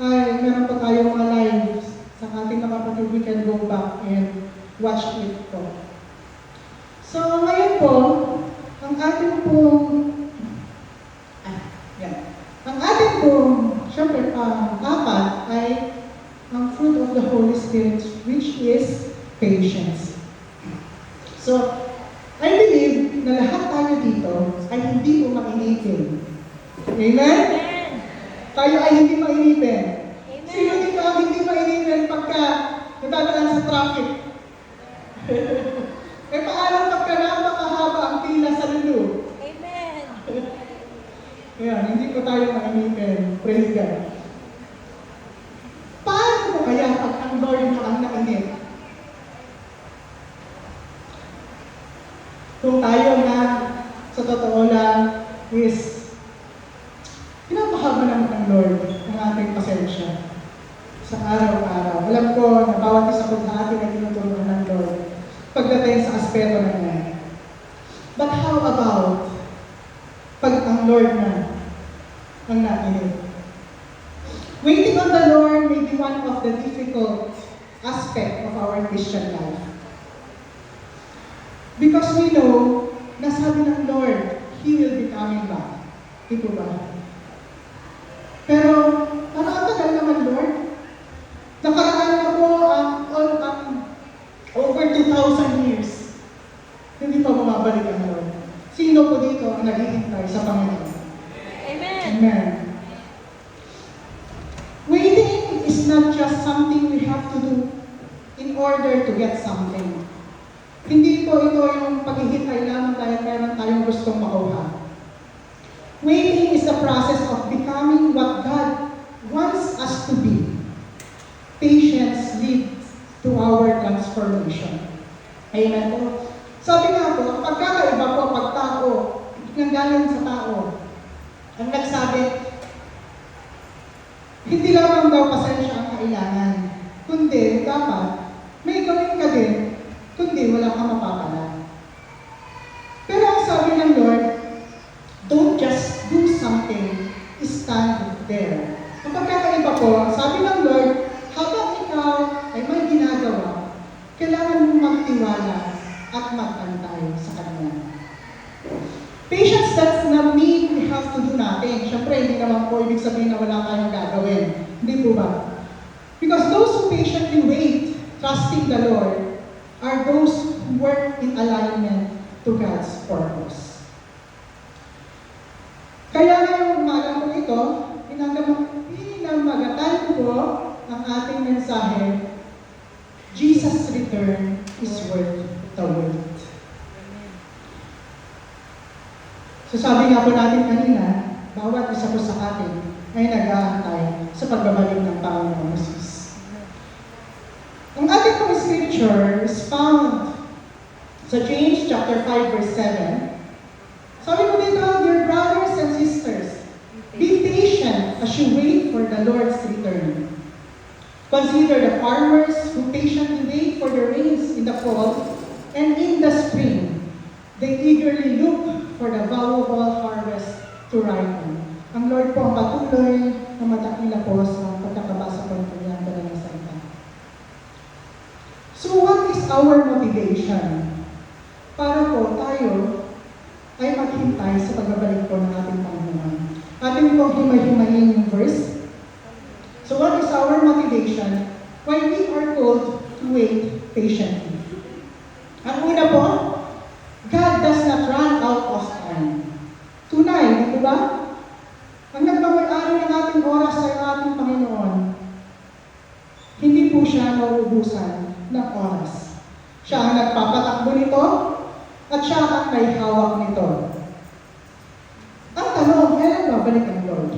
ay meron pa tayong mga lives sa ating mga kapatid. We can go back and watch it po. So ngayon po, ang ating pong ang ating pong syempre apat ay ang fruit of the Holy Spirit, which is patience. So I believe na lahat tayo dito ay hindi po mainipin. Amen? Tayo ay hindi mainipin. Sino dito ang hindi mainipin pagka nadadaan sa traffic? Eh paano pagka napakahaba ang pila sa lulo? Amen. Ayan, hindi po tayo mainipin. Praise God. Paano po kaya pag ang Lord mo ang nainip? Kung tayo na sa totoo lang is pinapahaba naman ng Lord ang ating pasensya sa araw-araw. Alam ko na bawat isa po sa atin ay tinutulungan ng Lord pagdating sa aspeto na yan. But how about pag ang Lord na ang nainip? Waiting on the Lord may be one of the difficult aspect of our Christian life. Because we know na sabi ng Lord, He will be coming back. Di po ba? Pero, parang ang tagal naman, Lord. Nakaraan na po ang over 2,000 years. Hindi pa bumabalik ang Lord. Sino po dito ang naghihintay sa Panginoon? Amen. Amen. Waiting is not just something we have to do in order to get something. Hindi po ito yung paghihintay lamang dahil meron tayong gustong makuha. Waiting is the process of becoming what God wants us to be. Patience leads to our transformation. Amen po. Sabi nga po, ang pagkakaiba po pag tao, nanggaling sa tao, ang nagsabi, hindi lamang daw pasensya ang kailangan, kundi dapat may gawin ka din, kundi wala kang mapapala. Pero ang sabi ng Lord, don't just do something, stand there. Ang pagkakaiba po, sabi ng Lord, habang ikaw ay may ginagawa, kailangan mong magtiwala at magantay sa Kanya. Patience does not mean we have to do nothing. Siyempre, hindi naman po ibig sabihin na wala tayong gagawin. Hindi po ba? Because those who patiently wait, trusting the Lord, are those who work in alignment to God's purpose. Kaya ngayong umaga po ito, pinamagatan ko ang ating mensahe, Jesus' return is worth the wait. So sabi nga po natin kanina, bawat isa po sa atin ay nag-aantay sa pagbabalik ng Panginoong Jesus. Ang ating pong scripture is found sa James chapter 5 verse 7. Sabi po dito, dear brothers and sisters, be patient as you wait for the Lord's return. Consider the farmers who patiently wait for the rains in the fall and in the spring. They eagerly look for the valuable harvest to ripen. Ang Lord po ang patuloy na madakila po sa pagkakabasa po ng kanyang banal na salita. So what is our motivation? Para po tayo ay maghintay sa pagbabalik po ng ating Panginoon. Ating pong himay-himayin yung verse. So what is our motivation? Why we are told to wait patiently. Ang una po, God does not run out of time. Tunay, di ba? Ang nagmamay-ari ng ating oras ay ating Panginoon. Hindi po siya nauubusan ng oras. Siya ang nagpapatakbo nito at siya ang may hawak nito. Ang tanong, kailan babalik ang Lord?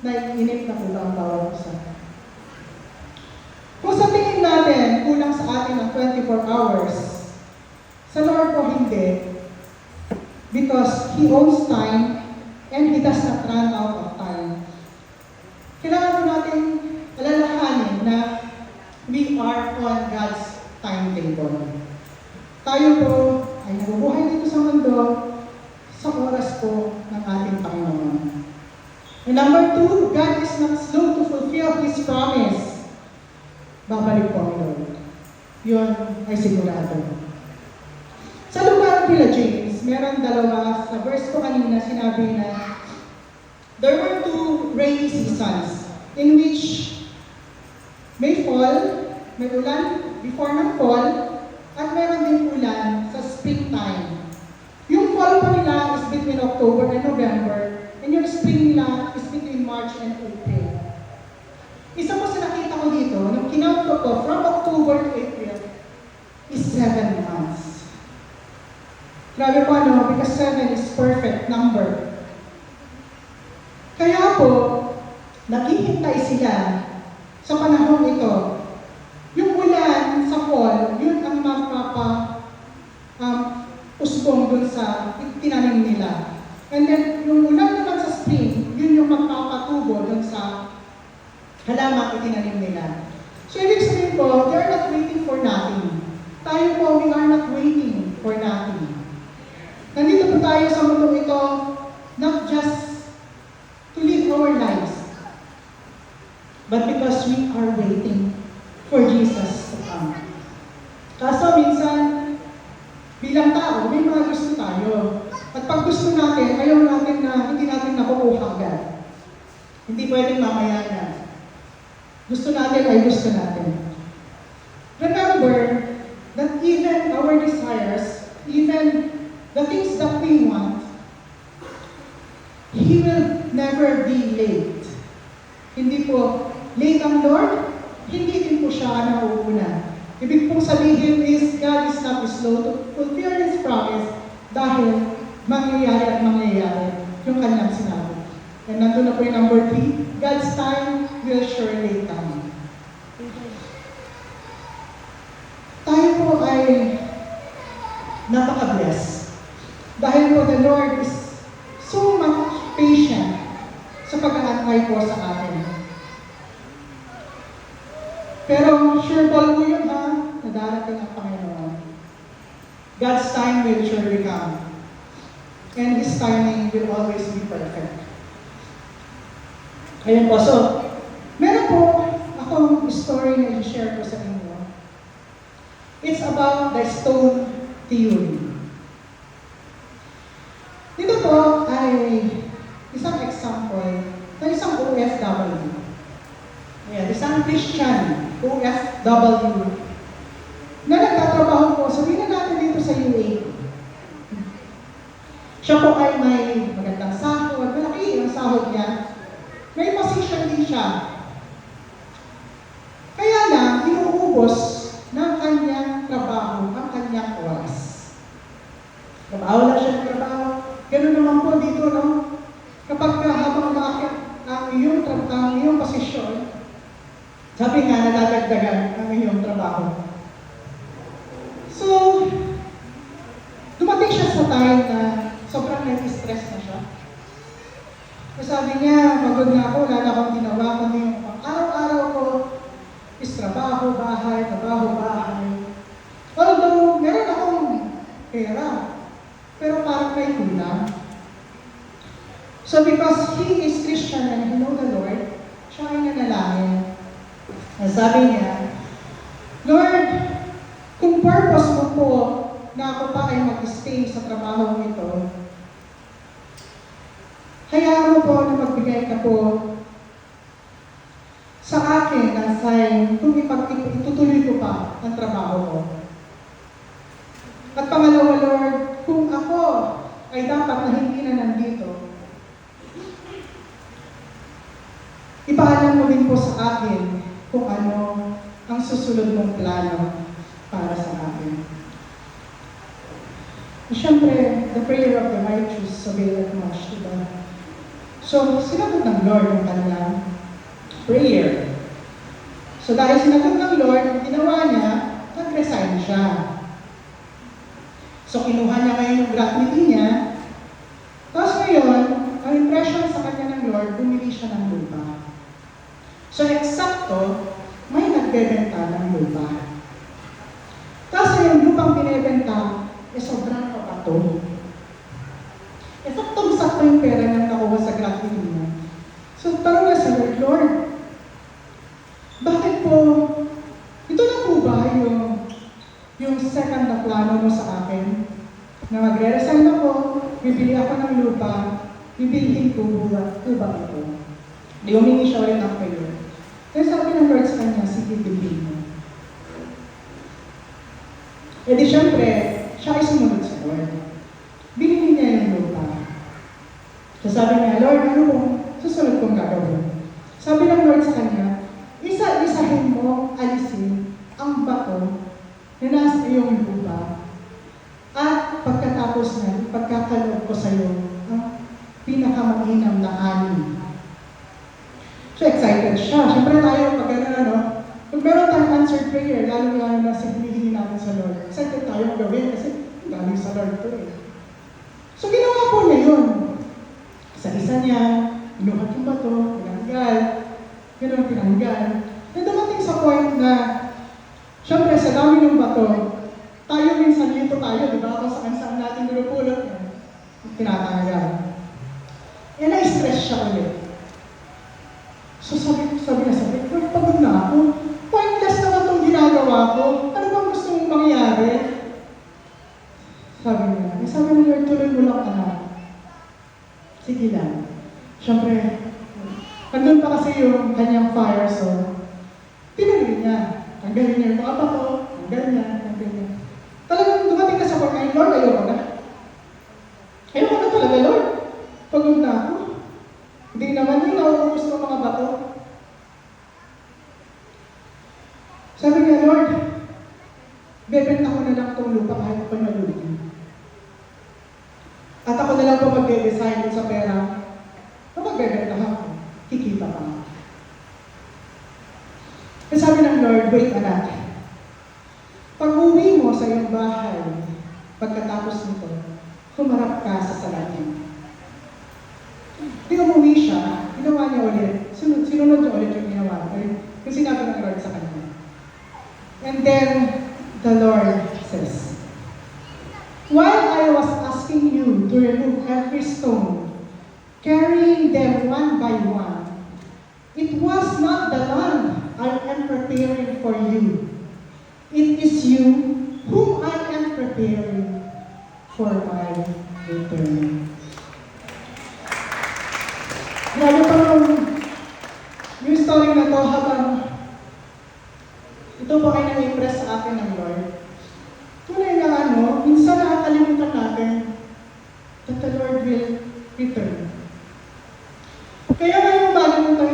Naiinip na po ba ang bawat isa? Kung sa tingin natin, kulang sa atin ang 24 hours, sa Lord po hindi. Because He owns time and He does not run out of time. Kailangan po natin alalahanin na we are on God's timetable. Tayo po ay nabubuhay dito sa mundo sa oras po ng ating Panginoon. And number 2, God is not slow to fulfill fulfill His promise, babalik po ang Lord. Yun ay sigurado. Sa lugar nila James, meron dalawa, sa verse ko kanina sinabi na there were two rainy seasons in which may fall, may ulan before ng fall, at meron din ulan sa springtime. Yung fall pa nila is between October and November, and yung spring nila is between March and April. Isa po sa nakita ko dito, nung kinount ko po, from October to April, is 7 months. Grabe po ano, because 7 is perfect number. Kaya po, naghihintay sila sa panahon ito. Yung ulan sa fall, yun ang usbong dun sa tinanim nila. And then, yung ulan naman sa spring, yun yung magpapatubo dun sa halamang itinanim nila. So, ibig sabihin po, they are not waiting for nothing. Tayo po, we are not waiting for nothing. Nandito po tayo sa mundo ito, not just to live our lives, but because we are waiting for Jesus to come. Kaso minsan, bilang tao, may mga gusto tayo. At pag gusto natin, ayaw natin na hindi natin nakukuha agad. Hindi pwedeng mamaya na. Gusto natin ay gusto natin. Remember that even our desires, even the things that we want, He will never be late. Hindi po late ang Lord, hindi din po siya nauuna. Ibig pong sabihin is, God is not slow to fulfill His promise dahil mangyayari at mangyayari yung kanyang sinabi. And nandun na po yung number 3, God's time will surely come. Tayo po ay napaka-bless. Dahil po the Lord is so much patient sa pag-aantay po sa atin. Pero sure ball mo yun ha, na darating ang Panginoon. God's time will surely come. And His timing will always be perfect. Ayan po, so, meron po akong story na i-share ko sa inyo. It's about the stone theory. Dito po ay isang example ng isang OFW. Ayan, isang Christian OFW na nagtatrabaho po, sabihin na natin dito sa UAE. Siya po ay may magandang sahod, malaki ang sahod niya. May position din siya. Kaya lang, inuubos ng kanyang trabaho ang kanyang oras. Trabaho lang siya ng trabaho. Ganun naman po dito, no? Kapag habang umakit ang iyong posisyon, sabi nga, nadadagdagan ang iyong trabaho. So, dumating siya sa time na sobrang nai-stress na siya. So, sabi niya, magod na ako, wala na akong ginawa, kundi yung araw-araw ko is trabaho, bahay. Although, meron akong pera, pero parang may kulang. So, because he is Christian and he know the Lord, siya ay nanalangin. Sabi niya, Lord, kung purpose mo po na ako pa ay mag-stay sa trabaho nito, hayaan mo po na magbigay ka po sa akin ng sign kung itutuloy ko pa ang trabaho ko. At pangalawa, Lord, kung ako ay dapat na hindi na nandito, ipaalam mo din po sa akin kung ano ang susunod mong plano para sa akin. Siyempre, the prayer of the righteous availeth much, diba? So, sinagot ng Lord ang kanyang prayer. So, dahil sinagot ng Lord, ang ginawa niya, nag-resign siya. So, kinuha niya ngayon yung gratuity niya. Tapos ngayon, ang impression sa kanya ng Lord, bumili siya ng lupa. So, eksakto, may nagbebenta ng lupa. Tapos yung lupang binebenta, sobrang kapato. Saktong-sakto yung pera niyang nakuha sa gratuity niya. So, tanong na sa Lord, Lord, ito na po ba yung second na plano mo sa akin? Na magre-resign ako, bibili ako ng lupa, bibilihin ko ba ito? Di humingi siya ulit ng prayer. Kaya sabi ng Lord sa kanya, sige, bibilihin mo. E di syempre, siya ay sumunod sa Lord. Binili niya yung lupa. So sabi niya, Lord, ano kung susunod kong gagawin? Sabi ng Lord sa kanya, isa-isahin mo, alisin ang bato na nasa iyong lupa. At pagkatapos na, pagkakaloob ko sa iyo, ang pinakamainam na ani. So excited siya. Siyempre tayo, pag pag meron tayong answered prayer, lalo na sa hinihingi natin sa Lord, excited tayo gawin kasi galing sa Lord to eh. So ginawa po niya yun. Sa isa niya, inuhat yung bato, pinanggal, gano'n pinanggal. Na dumating sa point na, syempre sa dami ng bato, tayo minsan dito tayo, di ba? Kung saan natin pinupulot yan, tinatanggal. Eh, na-stress siya ulit. So sabi niya, Lord, pagod na ako. Pointless naman itong ginagawa ko. Ano bang gusto mong mangyari? Sabi ni Lord, tuloy mo lang anak. Sige lang. Siyempre, nandun pa kasi yung kanyang fire, so tinuloy niya. Tanggalin niya yung mga bato, tanggal niya. Talagang dumating ka sa point ngayon, Lord, ayoko na. Ayoko na talaga, Lord. Pagod na ako. Hindi naman yung nauubos ng mga bato. Sabi niya, Lord, bebenta ko na lang itong lupa kahit pa malugi. At ako na lang po mag-design sa pera. Magbebenta ako. Kikita pa. Kasi sabi ng Lord, wait anak. Pag-uwi mo sa iyong bahay, pagkatapos nito, humarap ka sa salamin. Di umuwi siya, ginawa niya ulit. Sinunod niya ulit yung ginawa. Yung sinabi ng Lord sa kanya. And then, the Lord says, while I was asking you to remove every stone, carrying them one by one, it was not the land I am preparing for you. It is you whom I am preparing for my return. Grabe pa yung story na to habang ito po ay nang-impress sa akin ng Lord. Tunay na minsan nakakalimutan natin that the Lord will return. Kaya ngayong bagay nito,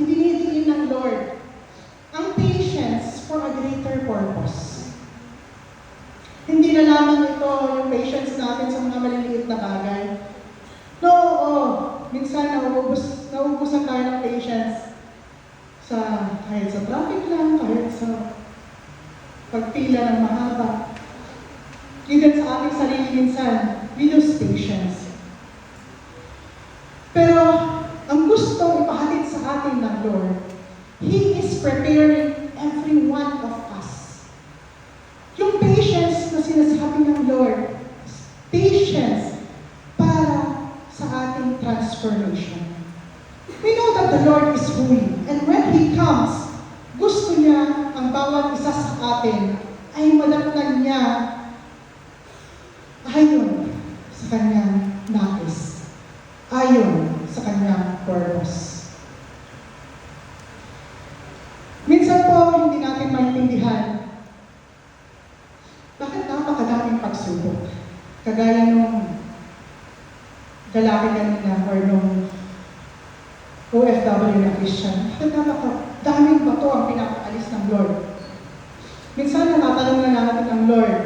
idinidiin ng Lord ang patience for a greater purpose. Hindi na lamang ito yung patience natin sa mga maliliit na bagay. No, minsan nauubusan tayo ng patience kahit sa traffic lang, kahit sa pagpila ng mahaba. Even sa ating sarili minsan, we lose patience. Pero, ang gustong ipahatid sa atin ng Lord, He is preparing every one of us. Yung patience na sinasabi ng Lord, patience para sa ating transformation. We know that the Lord is holy, and when He comes, gusto niya ang bawat isa sa atin ay malaknan niya ayon sa kanyang nais, ayon sa kanyang purpose. Minsan po, hindi natin maintindihan bakit napakadaming pagsubok. Kagaya nung lalaki kanina or nung OFW na Christian, bakit napakadaming bato ang pinapaalis ng Lord. Minsan natatanong na natin ng Lord,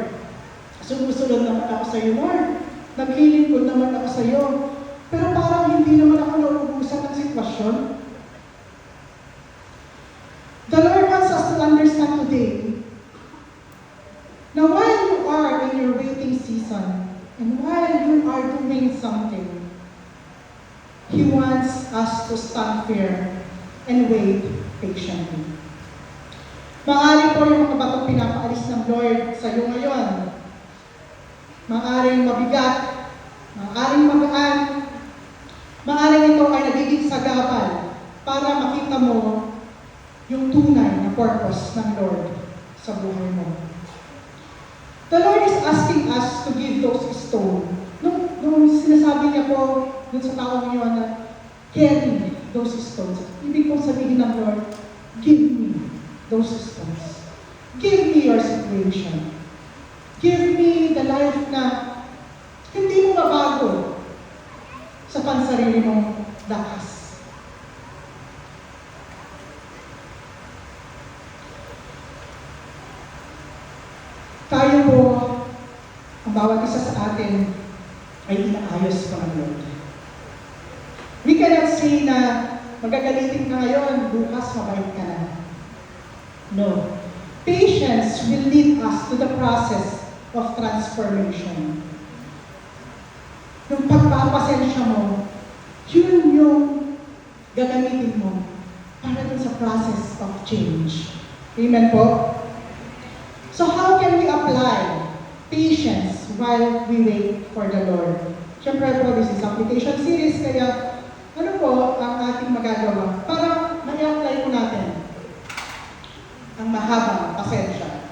sumusunod naman ako sa iyo, Lord. Naghiling ko naman ako sa iyo. Pero parang hindi naman ako nauubusan ng sitwasyon. The Lord wants us to understand today na while you are in your waiting season and while you are doing something, He wants us to stand firm and wait patiently. Maaari po yung mga batong pinapaalis ng Lord sa iyo ngayon. Maaring mabigat, maaring magaan, maaring ito ay nagiging sagabal para makita mo yung tunay purpose ng Lord sa buhay mo. The Lord is asking us to give those stones. Nung sinasabi niya po dun sa taong yun na carry those stones, ibig kong sabihin ng Lord, give me those stones. Give me your situation. Give me the life na hindi mo mabago sa pansarili mong lakas. Tayo po, ang bawat isa sa atin ay inaayos pa ng Lord. We cannot say na magagalitin ka ngayon, bukas mabait ka na. No. Patience will lead us to the process of transformation. Yung pagpapasensya mo, yun yung gagamitin mo para dun sa process of change. Amen po? So how can we apply patience while we wait for the Lord? Siyempre po, this is application series, kaya ano po ang ating magagawa para ma-apply po natin ang mahabang pasensya.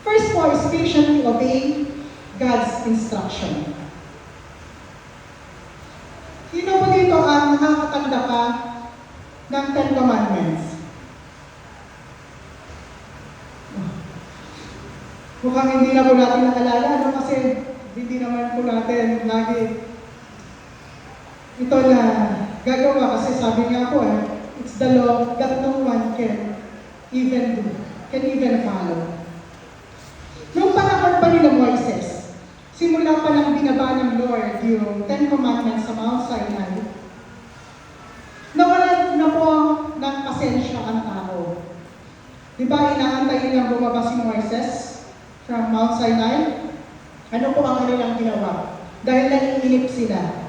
First po is patiently obey God's instruction. Sino po dito ang nakakatanda pa ng Ten Commandments? Mukhang hindi na po natin nakalala, ano, kasi hindi naman po natin lagi ito na gagawa, kasi sabi nga po it's the law that no one can even do, can even follow. Noong panahon pa ni Moises, simula pa lang binaba ng Lord yung Ten Commandments sa Mount Sinai, nawalan na po ng pasensya ang tao. Diba, inaantay nilang bumaba si Moises from Mount Sinai? Ano po ang kanilang ginawa? Dahil naiinip sila.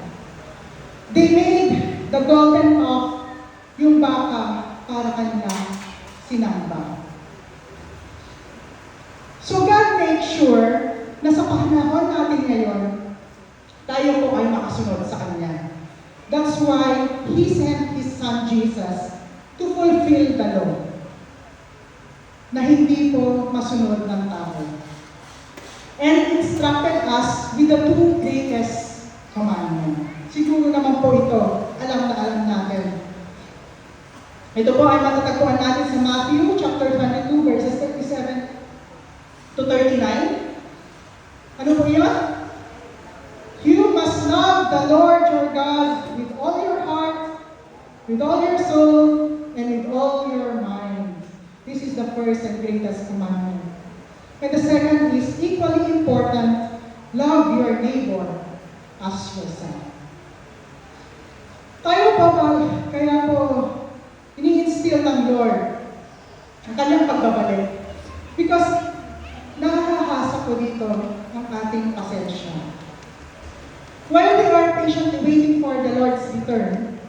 They made the golden calf, yung baka, para kanila sinamba. So God made sure na sa panahon natin ngayon, tayo po ay makasunod sa Kanya. That's why He sent His Son Jesus to fulfill the law, na hindi po masunod ng tao. And instructed us with the two greatest commandments. Siguro naman po ito, alam na alam natin. Ito po ay matatagpuan natin sa Matthew chapter 22 verses 37 to 39. Ano po yun? You must love the Lord your God with all your heart, with all your soul, and with all your mind. This is the first and greatest commandment. And the second is equally important, love your neighbor as yourself. Tayo po ba, kaya po, ini-instill ng Lord ang kanyang pagbabalik. Because nakahasa po dito ang ating pasensya. While we are patiently waiting for the Lord's return,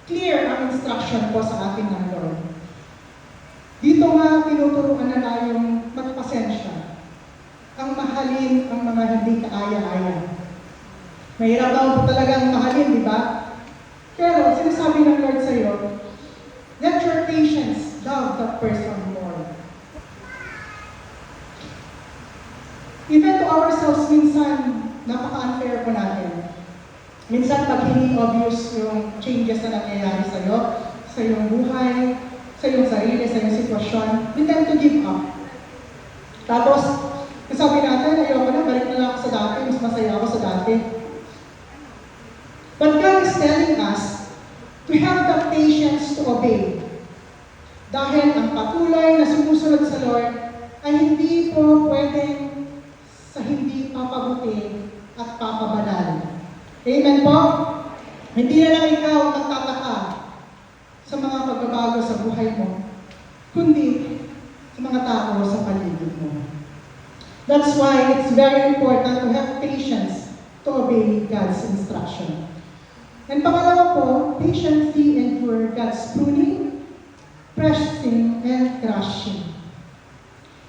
clear ang instruction po sa atin ng Lord. Dito nga tinuturuan na tayong magpasensya. Ang mahalin ang mga hindi kaaya-aya. Mahirap daw po talagang mahalin, di ba? Pero sinasabi ng Lord sa iyo, let your patience love that person more. Even to ourselves, minsan, napaka-unfair po natin. Minsan, pag hindi obvious yung changes na nangyayari sa iyo, sa iyong buhay, sa iyong sarili, sa iyong sitwasyon, we tend to give up. Tapos, sabi natin, ayoko na, balik na lang ako sa dati, mas masaya ako sa dati. But God is telling us to have the patience to obey. Dahil ang patuloy na sumusunod sa Lord ay hindi po pwedeng sa hindi papabuti at papabanal. Amen po? Hindi na lang ikaw magtataka sa mga pagbabago sa buhay mo, kundi sa mga tao sa paligid mo. That's why it's very important to have patience to obey God's instruction. And pangalawa po, patiently endure God's pruning, pressing, and crushing.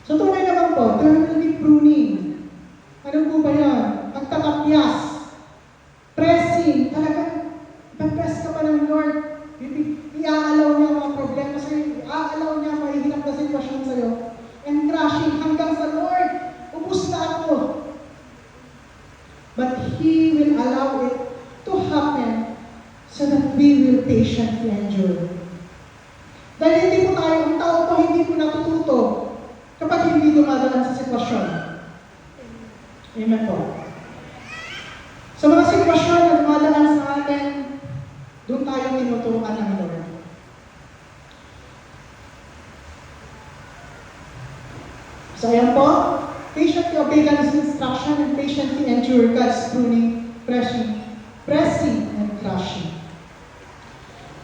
So tunay naman po, terminally pruning. Ano po ba yan? Pagtatapyas, pressing, talagang pag-press ka pa ng Lord, iaalaw niya mga problema sa'yo, iaalaw niya Dahil hindi po tayo, ang tao po hindi po natututo kapag hindi dumadaan sa sitwasyon. Amen po. Sa mga sitwasyon na dumadaan sa atin, doon tayo tinuturuan ng Lord. So ayan po, patiently obey God's instruction and patiently endure God's pruning, pressing, and crushing.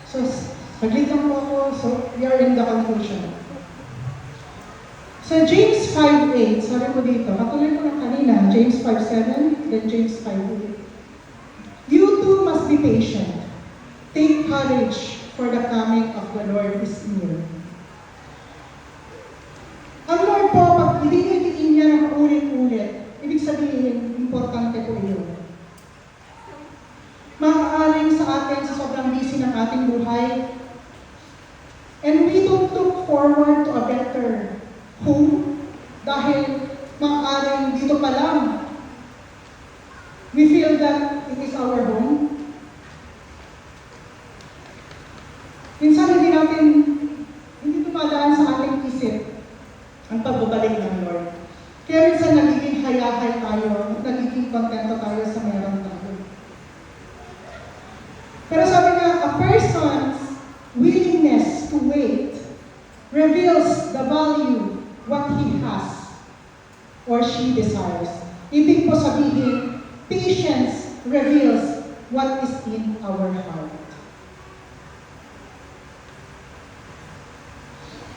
So, saglit lang po ako, so we are in the conclusion. So James 5:8, sabi ko dito, katuloy ko ng kanina, James 5:7, then James 5:8. You too must be patient. Take courage, for the coming of the Lord is near. Ang Lord po, pag idinidiin niya ng ulit-ulit, ibig sabihin, importante po yun. Maaaring sa atin, sa sobrang busy ng ating buhay, and we don't look forward to a better home, dahil maaaring dito pa lang, we feel that it is our home. Minsan hindi dumadaan sa ating isip ang pagbabalik ng Lord. Kaya minsan nagiging hayahay tayo, nagiging kontento tayo sa meron tayo. Pero sabi nga, a person's willingness to wait reveals the value what he has or she desires. Ibig po sabihin, patience reveals what is in our heart.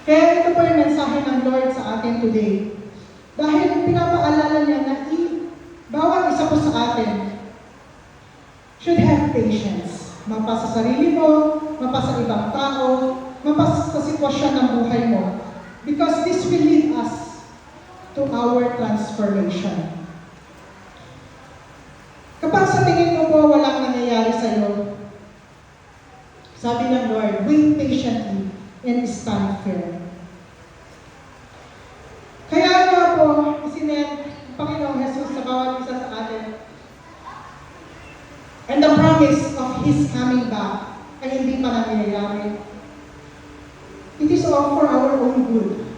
Kaya ito po yung mensahe ng Lord sa atin today. Dahil pinapaalala niya na bawat isa po sa atin should have patience. Mapa sa sarili mo, mapa sa ibang tao, mapa sa sitwasyon ng buhay mo. Because this will lead us to our transformation. Kapag sa tingin mo po walang nangyayari sa iyo, sabi ng Lord, wait patiently and stand firm. Kaya nga po, isinet Panginoong Jesus sa bawat isa sa atin. And the promise of His coming back ay hindi pa nangyayari. It is all for our own good.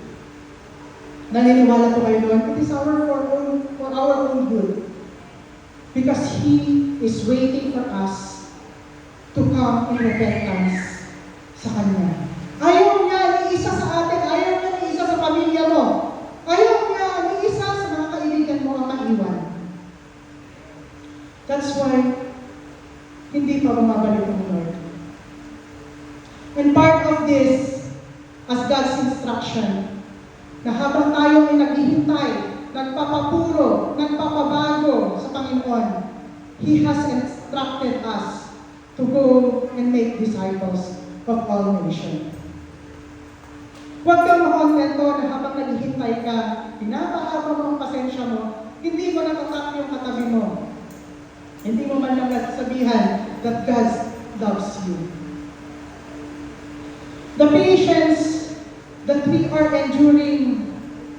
Naniniwala po kayo doon? It is for our own good. Because He is waiting for us to come in repentance sa Kanya. Ayaw niya ni isa sa atin, ayaw niya ni isa sa pamilya mo. Ayaw niya ni isa sa mga kaibigan mo ang maiwan. That's why hindi pa bumabalik ang Lord. And part of this, as God's instruction, na habang tayo ay naghihintay, nagpapapuro, nagpapabago sa Panginoon, He has instructed us to go and make disciples of all nations. Huwag kang makontento na habang naghihintay ka, pinapahaba mo ang pasensya mo, hindi mo natatak yung katabi mo. Hindi mo man lang nagsasabihan that God loves you. The patience that we are enduring,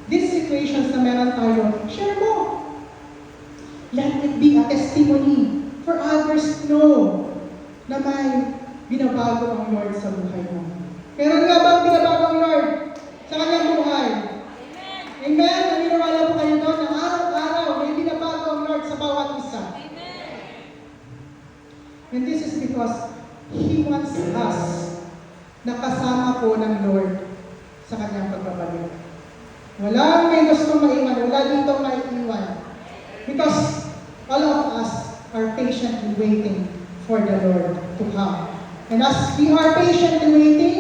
these situations na meron tayo, share mo. Let it be a testimony for others to know na may binabago ang Lord sa buhay mo. Meron nga bang binabago ang Lord sa kanyang buhay? Amen! Amen! Naniniwala po kayo doon na araw-araw may binabago ang Lord sa bawat isa. Amen! And this is because He wants us na kasama po ng Lord sa kanyang pagbabalik. Walang may gustong maiwan, wala dito maiiwan. Because all of us are patiently waiting for the Lord to come. And as we are patiently waiting,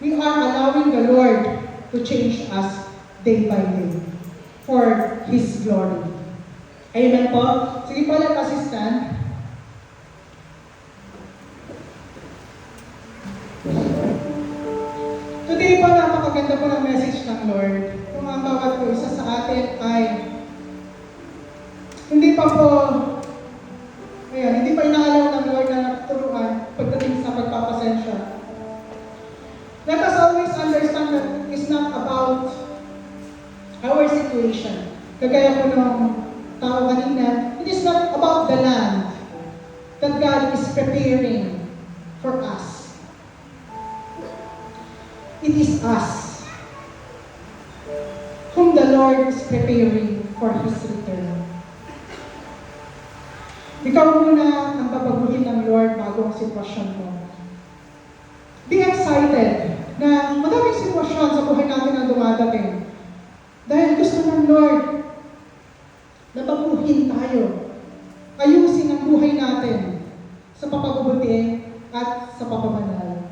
we are allowing the Lord to change us day by day for His glory. Amen po? Sige po lang assistant. Today po, napakaganda po ng message ng Lord. Kung ang bawat po isa sa atin ay hindi pa po hindi pa inaalaw ng Lord na naturuan pagdating sa pagpapasensya. Let us always understand that it's not about our situation. Kagaya po ng tao kanina, it is not about the land that God is preparing for us. it is us whom the Lord is preparing for His return. Ikaw muna ang babaguhin ng Lord bago ang sitwasyon mo. Be excited na madaming sitwasyon sa buhay natin ang dumadating. Dahil gusto ng Lord na baguhin tayo. Ayusin ang buhay natin sa papabubuti at sa papamanal.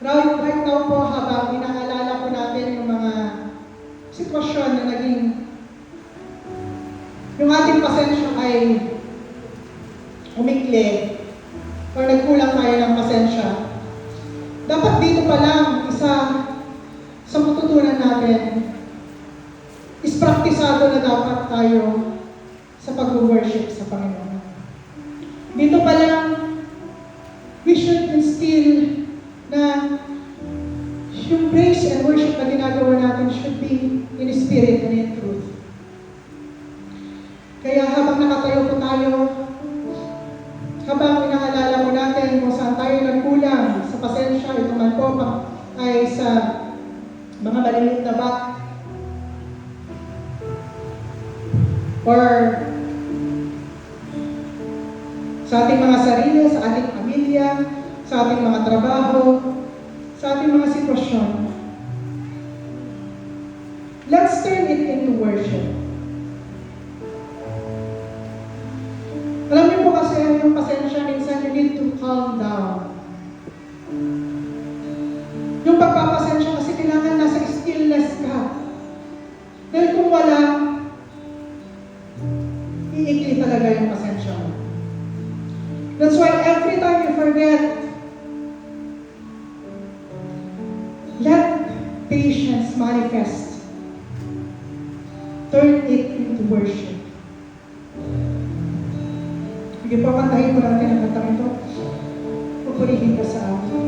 Right now po, habang inaalala po natin yung mga sitwasyon na naging yung ating pasensya ay umikli o nagkulang tayo ng pasensya. Dapat dito pa lang, isa sa matutunan natin is praktisado na dapat tayo sa pag-worship sa Panginoon. Dito pa lang, we should instill na yung praise and worship na ginagawa natin should be in spirit and in truth. Kaya habang nakatayo po tayo, habang inaalala po natin kung saan tayo nagkulang sa pasensya, ito man po ay sa mga maliliit na bat or sa ating mga sarili, sa ating pamilya, sa ating mga trabaho, sa ating mga sitwasyon. Let's turn it into worship. Alam niyo po kasi yung pasensya, minsan you need to calm down. Yung pagpapasensya kasi kailangan nasa stillness ka. Dahil kung wala, iikli talaga yung pasensya mo. That's why every time you forget, let patience manifest. Turn it into worship. Sige po, kantahin po natin ang kantang ito. Pupurihin ko sa akin.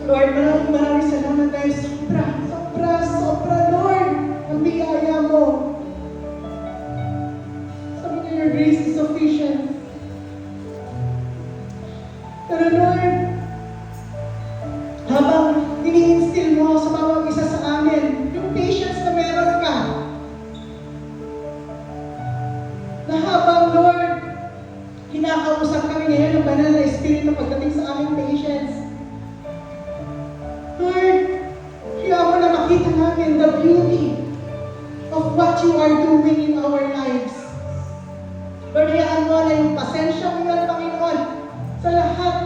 Lord, maraming salamat dahil sobra, Lord, ang biyaya mo. Sabi niyo, your grace is sufficient. Pero Lord, habang ini-instill mo sa bawat isa sa amin, yung patience na meron ka, na habang Lord, kinakausap kami ngayon ng banal na Espiritu pagdating sa aming patience, Lord, kaya mo na makita namin the beauty of what you are doing in our lives. Lord, hayaan mo na yung pasensya mo yan, Panginoon, sa lahat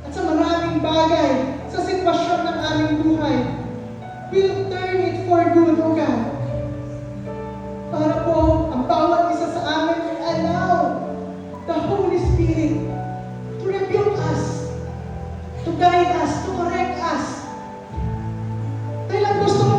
at sa maraming bagay, sa sitwasyon ng aming buhay. We'll turn it for good, O God. Para po, ang bawat isa sa amin will allow the Holy Spirit to rebuke us, to guide us, to correct us. Dahil ang gusto mo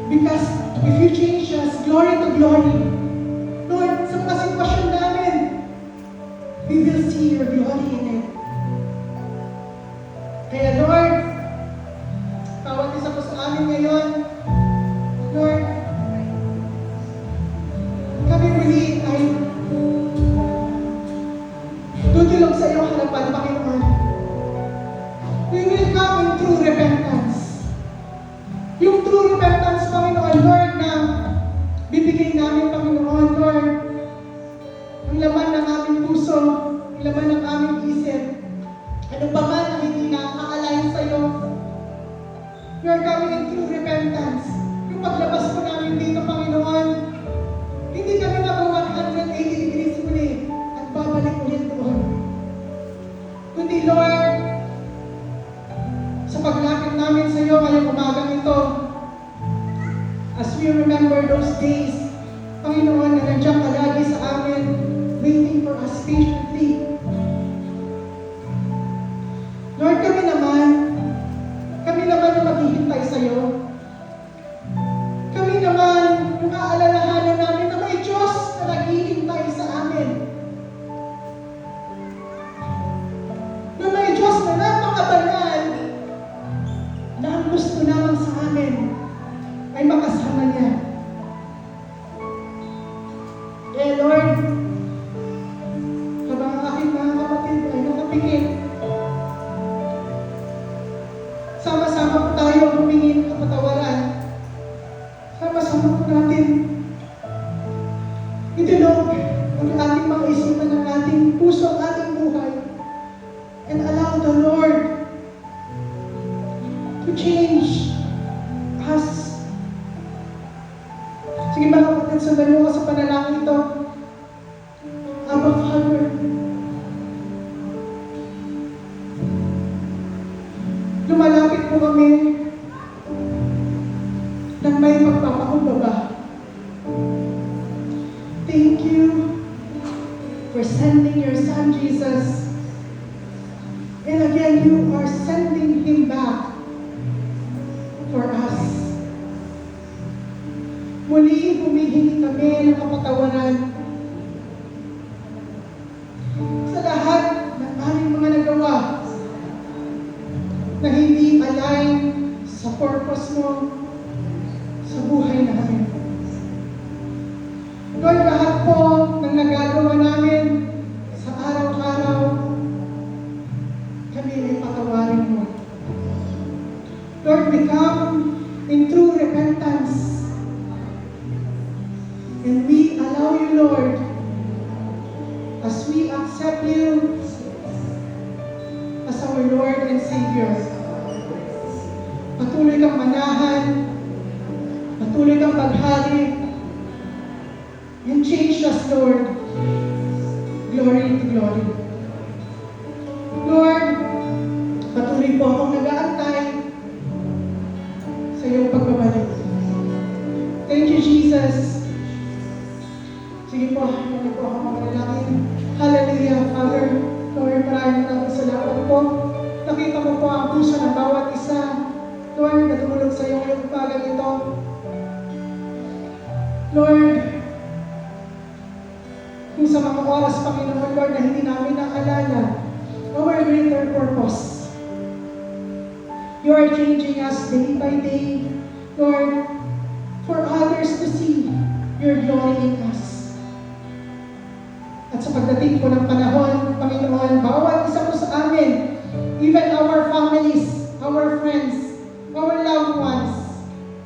Because if you change us, glory to glory, Lord, sa mga sitwasyon namin, we will see your glory in it. Kaya Lord, bawat isa po sa amin ngayon, Lord, kami muli ay tutulog sa iyong harapan, Panginoon. We will come in true repentance. Yung true repentance, Panginoon, Lord, na bibigay namin, Panginoon, Lord, ang laman ng aming puso, ang laman ng aming isip, ano pa man ang hindi nakaka-align sa iyo. Lord, coming in true repentance. Yung paglabas po namin dito, Panginoon, hindi kami mag-180 degrees muli at babalik ulit doon. Kundi, Lord, sa paglapit namin sa iyo ngayong umagang ito, as we remember those days, Panginoon, na nandiyan ka lagi sa amin, waiting for us patiently. Lord, kami naman yung maghihintay sa iyo. Kami naman yung aalalahanan namin na may Diyos na naghihintay sa amin. Na may Diyos na napakabanal na ang gusto naman sa amin ay makasama niya. Eh Lord, habang ang aking mga kapatid ay nakapikit, sama-sama po tayo humingi ng kapatawaran. Sama-sama po natin itulog ang ating mga isipan, ng ating puso, ang ating buhay, and allow the Lord to change us. Sige mga kapatid, sundan mo ko sa panalangin ito. Abba Father, lumalapit po kami ng may magpapakumbaba. Thank you for sending your Son Jesus. And again, you are sending Him back for us. Muli, humihingi kami ng kapatawaran sa lahat ng aming mga nagawa na hindi align sa purpose mo sa buhay namin. Lord, lahat po ng nagagawa namin sa araw-araw, kami ay patawarin mo. Lord, we come in true repentance. And we allow you, Lord, as we accept you as our Lord and Savior. Patuloy kang manahan, patuloy kang maghari, and change us, Lord, glory to glory. Lord, patuloy po akong nag-aantay sa iyong pagbabalik. Thank you, Jesus. Sige po, hindi po ako manalangin. Hallelujah, Father. Lord, maraming salamat po. Nakita mo po ang puso ng bawat isa. Lord, natulog sa iyo ngayong umagang ito. Lord, kung sa mga oras, Panginoon, Lord, na hindi namin naalala our greater purpose. You are changing us day by day, Lord, for others to see your glory in us. At sa pagdating po ng panahon, Panginoon, bawat isa po sa amin, even our families, our friends, our loved ones,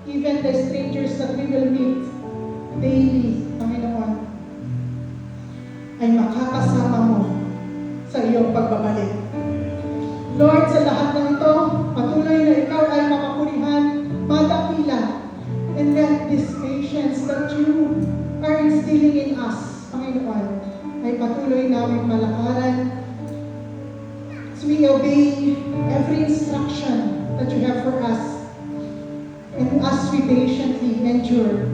even the strangers that we will meet daily, Panginoon, ay makakasama mo sa iyong pagbabalik. Lord, sa lahat ng ito, patuloy na ikaw ay makapurihan, madakila, and let this patience that you are instilling in us, Panginoon, ay patuloy namin malakaran as we obey every instruction that you have for us, and as we patiently endure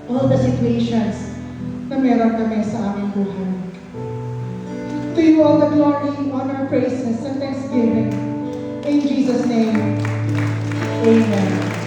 all the situations na meron kami sa aming buhay. To you all the glory, honor, praises, and thanksgiving. In Jesus' name, amen.